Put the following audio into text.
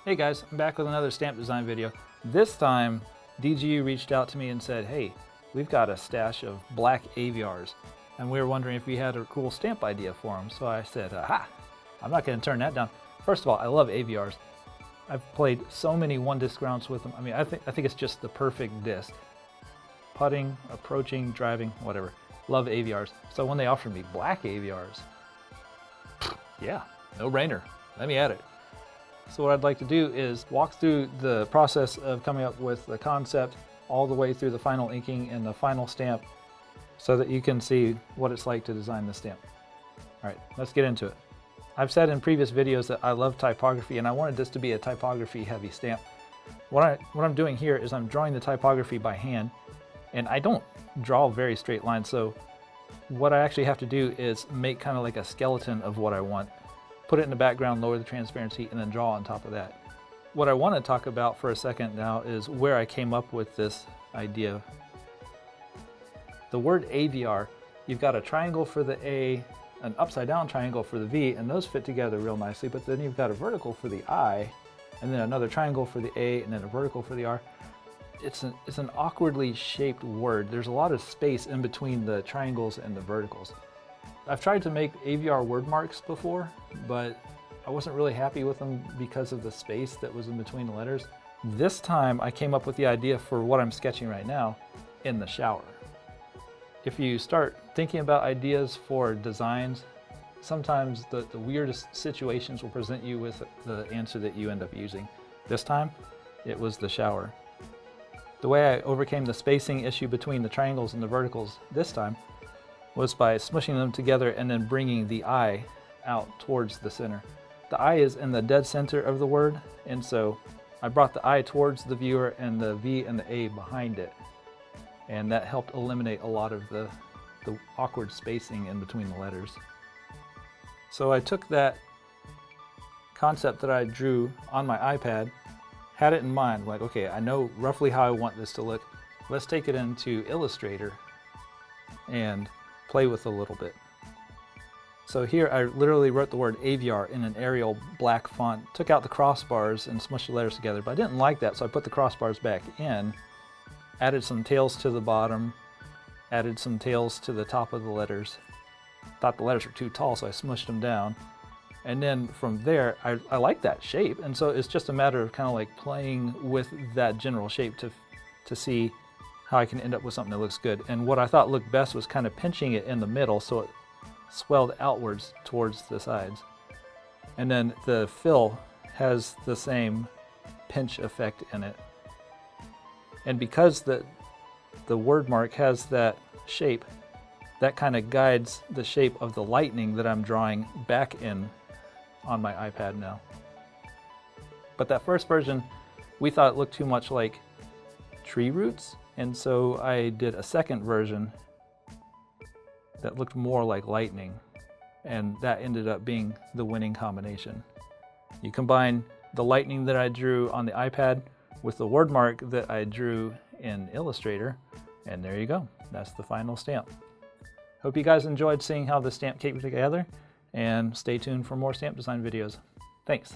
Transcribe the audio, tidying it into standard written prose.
Hey guys, I'm back with another stamp design video. This time, DGU reached out to me and said, hey, we've got a stash of black Aviars, and we were wondering if we had a cool stamp idea for them. So I said, aha, I'm not going to turn that down. First of all, I love Aviars. I've played so many one-disc rounds with them. I mean, I think it's just the perfect disc. Putting, approaching, driving, whatever. Love Aviars. So when they offered me black Aviars, yeah, no-brainer. Let me at it. So what I'd like to do is walk through the process of coming up with the concept all the way through the final inking and the final stamp so that you can see what it's like to design the stamp. All right, let's get into it. I've said in previous videos that I love typography and I wanted this to be a typography heavy stamp. What I'm doing here is I'm drawing the typography by hand, and I don't draw very straight lines, so what I actually have to do is make kind of like a skeleton of what I want. Put it in the background, lower the transparency, and then draw on top of that. What I want to talk about for a second now is where I came up with this idea. The word Aviar, you've got a triangle for the A, an upside down triangle for the V, and those fit together real nicely, but then you've got a vertical for the I, and then another triangle for the A, and then a vertical for the R. It's an awkwardly shaped word. There's a lot of space in between the triangles and the verticals. I've tried to make Aviar word marks before, but I wasn't really happy with them because of the space that was in between the letters. This time I came up with the idea for what I'm sketching right now in the shower. If you start thinking about ideas for designs, sometimes the weirdest situations will present you with the answer that you end up using. This time, it was the shower. The way I overcame the spacing issue between the triangles and the verticals this time was by smushing them together and then bringing the I out towards the center. The I is in the dead center of the word, and so I brought the I towards the viewer and the V and the A behind it. And that helped eliminate a lot of the awkward spacing in between the letters. So I took that concept that I drew on my iPad, had it in mind, like, okay, I know roughly how I want this to look. Let's take it into Illustrator and play with a little bit. So here I literally wrote the word Aviar in an Arial black font, took out the crossbars and smushed the letters together, but I didn't like that, so I put the crossbars back in, added some tails to the bottom, added some tails to the top of the letters. Thought the letters were too tall, so I smushed them down. And then from there, I like that shape, and so it's just a matter of kind of like playing with that general shape to see how I can end up with something that looks good. And what I thought looked best was kind of pinching it in the middle so it swelled outwards towards the sides. And then the fill has the same pinch effect in it. And because the word mark has that shape, that kind of guides the shape of the lightning that I'm drawing back in on my iPad now. But that first version, we thought it looked too much like tree roots, and so I did a second version that looked more like lightning, and that ended up being the winning combination. You combine the lightning that I drew on the iPad with the word mark that I drew in Illustrator, and there you go. That's the final stamp. Hope you guys enjoyed seeing how the stamp came together, and stay tuned for more stamp design videos. Thanks.